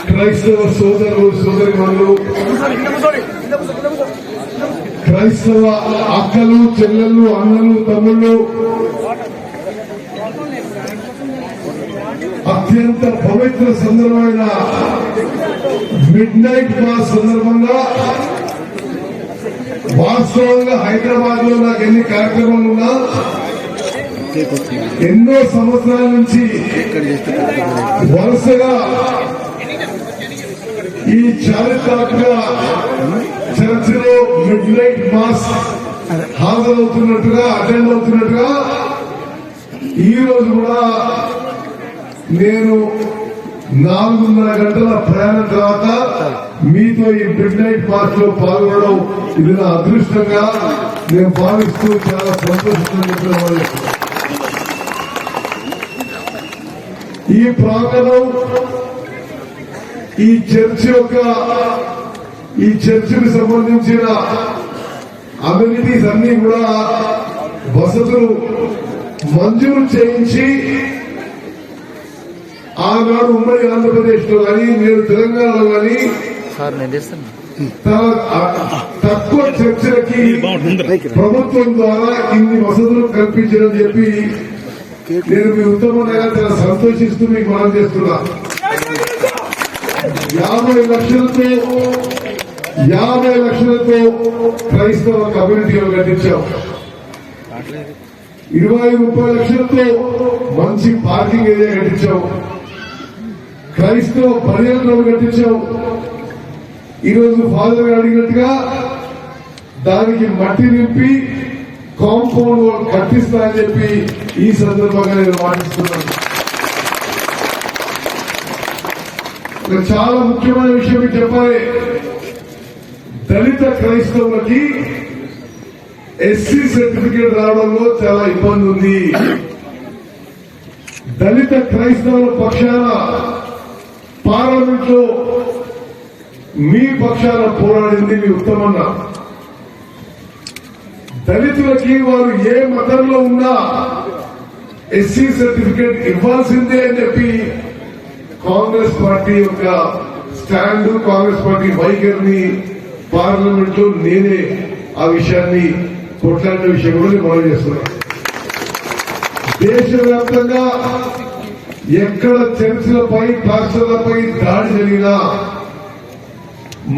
క్రైస్తవ సోదరులు సోదరిమణులు, క్రైస్తవ అక్కలు చెల్లెళ్ళు అన్నలు తమ్ముళ్ళు, అత్యంత పవిత్ర సందర్భమైన మిడ్ నైట్ మాస్ సందర్భంగా వాస్తవంగా హైదరాబాద్ లో నాకు ఎన్ని కార్యక్రమాలు ఉన్నా ఎన్నో సంవత్సరాల నుంచి వరుసగా ఈ చారిత్రాత్మక చర్చిలో మిడ్ నైట్ మాస్ హాజరవుతున్నట్టుగా అటెండ్ అవుతున్నట్టుగా ఈ రోజు కూడా నేను 4.5 గంటల ప్రయాణం తర్వాత మీతో ఈ మిడ్ నైట్ మాస్ లో పాల్గొనడం ఇది నా అదృష్టంగా నేను భావిస్తూ చాలా సంతోషిస్తున్నాను. ఈ ప్రాంగణం ఈ చర్చికి సంబంధించిన అమ్యూనిటీస్ అన్ని కూడా వసతులు మంజూరు చేయించి ఆనాడు ఉమ్మడి ఆంధ్రప్రదేశ్ లో కానీ నేడు తెలంగాణలో కానీ తక్కువ చర్చలకి ప్రభుత్వం ద్వారా ఇన్ని వసతులు కల్పించడం చెప్పి నేను మీ ఉత్తమంగా చాలా సంతోషిస్తూ మీకు మనం చేస్తున్నా. 50 లక్షలతో క్రైస్తవ కమ్యూనిటీలో కట్టించాం. 20-30 లక్షలతో మంచి పార్కింగ్ ఏరియా కట్టించాం. క్రైస్తవ పర్యటనలు కట్టించాం. ఈరోజు ఫాదర్ అడిగినట్టుగా దానికి మట్టి నింపి కాంపౌండ్ వాల్ కట్టిస్తా అని చెప్పి ఈ సందర్భంగా నేను మాటిస్తున్నాను. చాలా ముఖ్యమైన విషయం మీకు చెప్పాలి. దళిత క్రైస్తవులకి ఎస్సీ సర్టిఫికేట్ రావడంలో చాలా ఇబ్బంది ఉంది. దళిత క్రైస్తవుల పక్షాన పార్లమెంట్ లో మీ పక్షాన పోరాడింది మీ ఉత్తమన్న. దళితులకి వారు ఏ మతంలో ఉన్నా ఎస్సీ సర్టిఫికేట్ ఇవ్వాల్సిందే అని చెప్పి కాంగ్రెస్ పార్టీ యొక్క స్టాండ్, కాంగ్రెస్ పార్టీ వైఖరిని పార్లమెంట్ లో నేనే ఆ విషయాన్ని కొట్లాడిన విషయం కూడా నేను మనం చేస్తున్నాను. దేశవ్యాప్తంగా ఎక్కడ చర్చిలపై పాస్టర్లపై దాడి జరిగినా,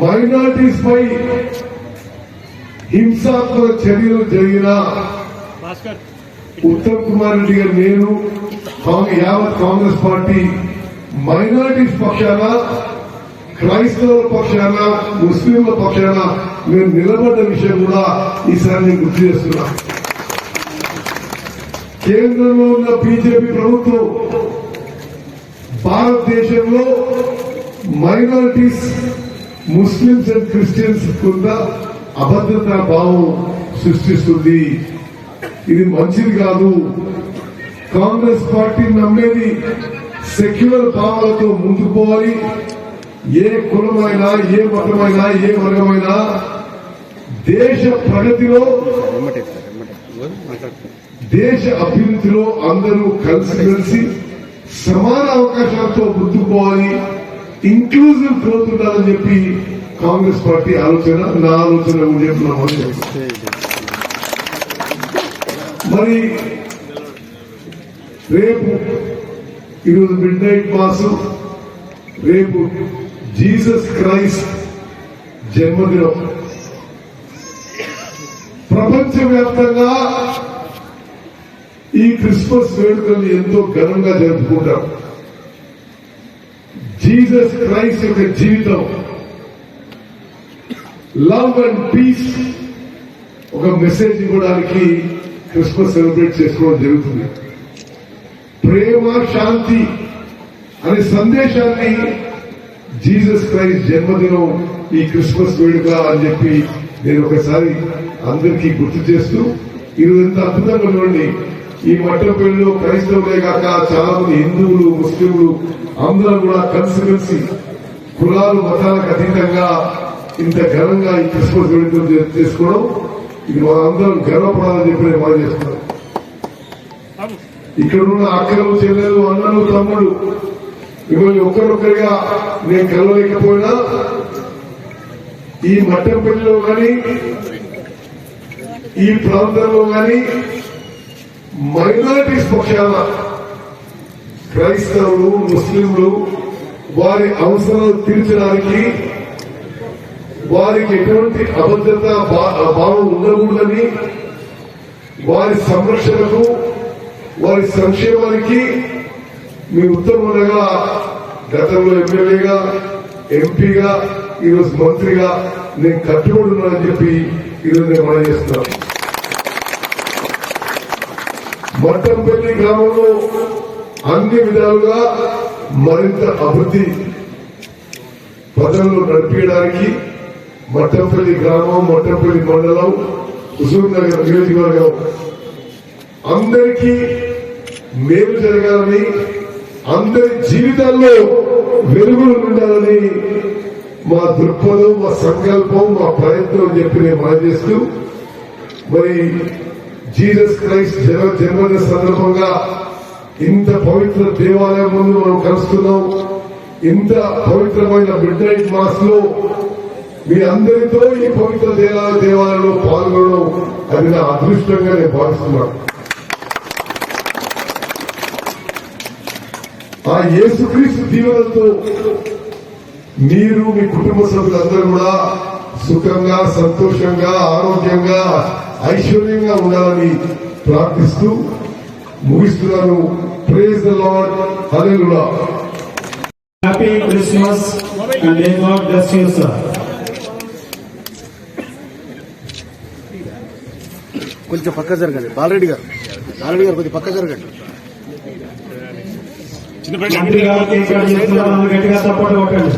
మైనారిటీస్ పై హింసాత్మక చర్యలు జరిగినా ఉత్తమ్ కుమార్ రెడ్డి గారు, నేను, యావత్ కాంగ్రెస్ పార్టీ మైనారిటీస్ పక్షాన, క్రైస్తవుల పక్షాన, ముస్లింల పక్షాన మేము నిలబడ్డ విషయం కూడా ఈసారి నేను గుర్తు చేస్తున్నా. కేంద్రంలో ఉన్న బీజేపీ ప్రభుత్వం భారతదేశంలో మైనారిటీస్, ముస్లింస్ అండ్ క్రిస్టియన్స్ కొంత అభద్రతా భావం సృష్టిస్తుంది. ఇది మంచిది కాదు. కాంగ్రెస్ పార్టీ నమ్మేది సెక్యులర్ భావాలతో ముందుకు పోవాలి. ఏ కులమైనా, ఏ మతమైనా, ఏ వర్గమైనా దేశ ప్రగతిలో, దేశ అభివృద్ధిలో అందరూ కలిసి సమాన అవకాశాలతో ముందుకు పోవాలి. ఇంక్లూజివ్ గ్రోత్ ఉండాలని చెప్పి కాంగ్రెస్ పార్టీ ఆలోచన, నా ఆలోచన చెప్తున్నాము. మరి రేపు ఈరోజు మిడ్ నైట్ మాసు, రేపు జీసస్ క్రైస్ట్ జన్మదినం. ప్రపంచవ్యాప్తంగా ఈ క్రిస్మస్ వేడుకలు ఎంతో ఘనంగా జరుపుకుంటాం. జీసస్ క్రైస్ట్ యొక్క జీవితం, లవ్ అండ్ పీస్ ఒక మెసేజ్ ఇవ్వడానికి క్రిస్మస్ సెలబ్రేట్ చేసుకోవడం జరుగుతుంది. ప్రేమ, శాంతి అనే సందేశాన్ని జీసస్ క్రైస్ట్ జన్మదినం ఈ క్రిస్మస్ వేడుక అని చెప్పి నేను ఒకసారి అందరికీ గుర్తు చేస్తూ, ఈరోజు ఎంత అద్భుతంగా ఉండండి. ఈ మట్టపల్లిలో క్రైస్తవులే కాక చాలా మంది హిందువులు, ముస్లింలు అందరూ కూడా కలిసి కులాలు, మతాలకు అతీతంగా ఇంత ఘనంగా ఈ క్రిస్మస్ వేడుకలు చేసుకోవడం, ఇది మనందరం గర్వపడాలని చెప్పి నేను మనం చేస్తున్నాను. ఇక్కడున్న అక్కలు, చెల్లెలు, అన్నలు, తమ్ముడు మిమ్మల్ని ఒకరొకరిగా నేను కలవలేకపోయినా ఈ మట్టంపల్లిలో కానీ ఈ ప్రాంతంలో కానీ మైనారిటీస్ పక్షాన క్రైస్తవులు ముస్లింలు వారి అవసరాలు తీర్చడానికి వారికి ఎటువంటి అభద్రత భావం ఉండకూడదని వారి సంరక్షణకు వారి సంక్షేమానికి మీ ఉత్తమంగా గతంలో ఎమ్మెల్యేగా ఎంపీగా ఈరోజు మంత్రిగా నేను కట్టుబడి ఉన్నానని చెప్పి ఈరోజు నేను మనం చేస్తున్నాను. మట్టంపల్లి గ్రామంలో అన్ని విధాలుగా మరింత అభివృద్ధి పదంలో నడిపించడానికి మట్టంపల్లి గ్రామం, మట్టంపల్లి మండలం, హుజూర్ నగర్ నియోజకవర్గం అందరికీ మేలు జరగాలని, అందరి జీవితాల్లో వెలుగులు ఉండాలని మా దృక్పథం, మా సంకల్పం, మా ప్రయత్నం చెప్పి నేను మనం చేస్తూ మరి జీసస్ క్రైస్ట్ జన్మదిన సందర్భంగా ఇంత పవిత్ర దేవాలయం ముందు మనం కలుస్తున్నాం. ఇంత పవిత్రమైన మిడ్ నైట్ మాస్ లో మీ అందరితో ఈ పవిత్ర దేవాలయంలో పాల్గొనడం అది నా అదృష్టంగా నేను భావిస్తున్నాను. ఆ యేసుక్రీస్తు దీవెనలతో మీరు మీ కుటుంబ సభ్యులందరూ కూడా సుఖంగా, సంతోషంగా, ఆరోగ్యంగా, ఐశ్వర్యంగా ఉండాలని ప్రార్థిస్తూ ముగిస్తున్నాను. Praise the Lord. Hallelujah. Happy Christmas and may God bless you sir. కొంచెం పక్క జరగండి. బాలరెడ్డి గారు కొంచెం పక్క జరగండి. మంత్రి గారికి ఇక్కడ చేస్తున్నారు, గట్టిగా సపోర్ట్ కొట్టండి.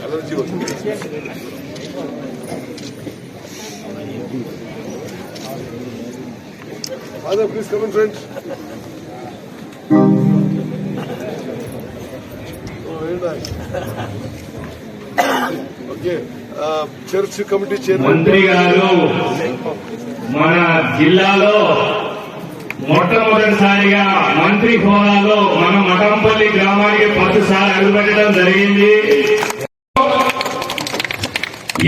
అలర్జీ వస్తుంది. Father, please come in front. Oh, very nice. Okay. Church committee chairman మంత్రి గారు మన జిల్లాలో మొట్టమొదటిసారిగా మంత్రి హోదాలో మన మఠంపల్లి గ్రామానికి 10 సార్లు అడుగుపెట్టడం జరిగింది.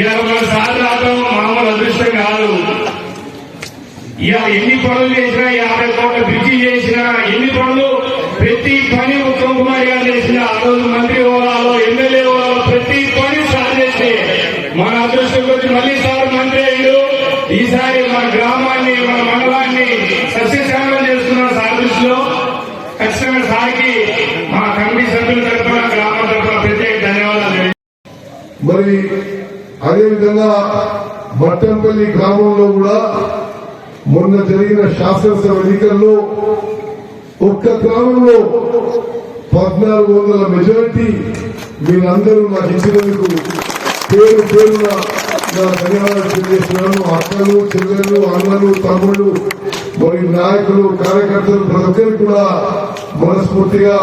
20 సార్లు రావడం మామూలు అదృష్టం కాదు. ఇక ఎన్ని పనులు చేసినా, 50 కోట్ల బ్రిడ్జి చేసినా, ఎన్ని పనులు, ప్రతి పని ఉత్తమ్ కుమార్ గారు చేసిన ఆ రోజు మంత్రి హోదాలో, ఎమ్మెల్యే హోదాలో ప్రతి పని సార్ చేస్తే మన అదృష్టం గురించి మళ్ళీ సార్ మంత్రి అయ్యారు. ఈసారి మన గ్రామాన్ని, మన మండలాన్ని సస్యశ్యామలం చేస్తున్న సార్ దృష్టిలో ఖచ్చితంగా సార్కి మా కమిటీ సభ్యుల తరఫున, గ్రామం తరఫున ప్రత్యేక ధన్యవాదాలు. మరి అదేవిధంగా మట్టంపల్లి గ్రామంలో కూడా మొన్న జరిగిన శాసనసభ ఎన్నికల్లో ఒక్క గ్రామంలో 1400 మెజారిటీ మీరందరూ నాకు ఇచ్చినందుకు పేరు పేరున నా ధన్యవాదాలు తెలియజేస్తున్నాను. అక్కలు, చెల్లెలు, అన్నలు, తమ్ముళ్ళు, మరి నాయకులు, కార్యకర్తలు ప్రతి ఒక్కరికి కూడా మనస్ఫూర్తిగా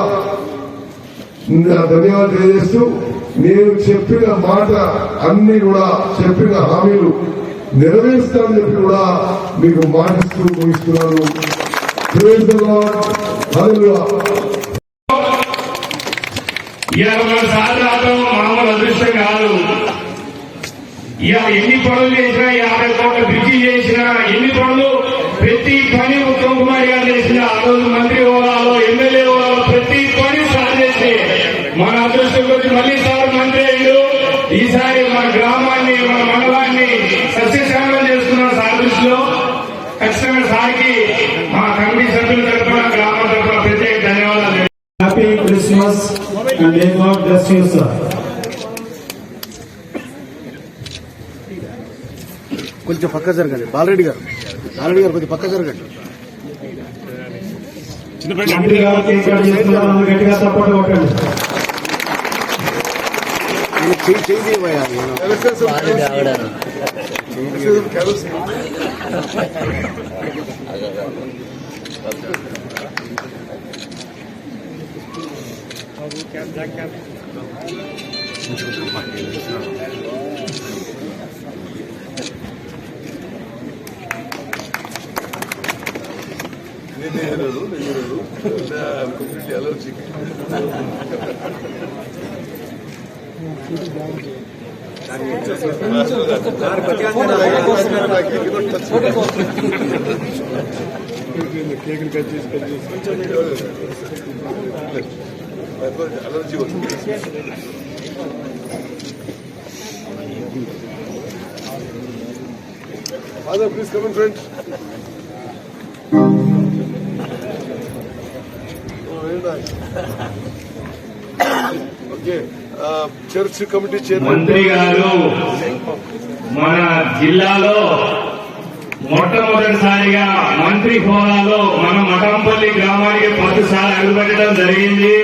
నా ధన్యవాదాలు తెలియజేస్తూ నేను చెప్పిన మాట అన్ని కూడా, చెప్పిన హామీలు నెరవేరుస్తానని చెప్పి కూడా మీకు మాటిస్తూ ముగిస్తున్నాను. Praise the Lord. హల్లెలూయా. 20 సార్లు రావడం మామూలు అదృష్టం కాదు. ఇక ఎన్ని పనులు చేసినా, 50 కోట్ల బ్రిడ్జి చేసినా, ఎన్ని పనులు, ప్రతి పని ఉత్తమ్ కుమార్ గారు చేసిన ఆ రోజు మంత్రి హోదాలో, ఎమ్మెల్యే హోదాలో ప్రతి పని సార్ చేస్తే మన అదృష్టం గురించి మళ్ళీ సార్ మంత్రి అయ్యారు. ఈసారి మన గ్రామాన్ని, మన మండలాన్ని సస్యశ్యామలం చేస్తున్న సార్ దృష్టిలో ఖచ్చితంగా సార్కి మా కమిటీ సభ్యుల తరఫున, గ్రామం తరఫున ప్రత్యేక ధన్యవాదాలు. Happy Christmas and may God bless you, sir. కొంచెం పక్క జరగండి బాలరెడ్డి గారు కొంచెం పక్క జరగండి. మంత్రి గారు కేక్ కట్ చేస్తున్నారు, అందరూ గట్టిగా సపోర్ట్ కొట్టండి. చేయి పోయాలి allergy Father, please come in front. Okay church committee chairman మంత్రి గారు మన జిల్లాలో మొట్టమొదటిసారిగా మంత్రి హోదాలో మన మఠంపల్లి గ్రామానికి 10 సార్లు అడుగుపెట్టడం జరిగింది.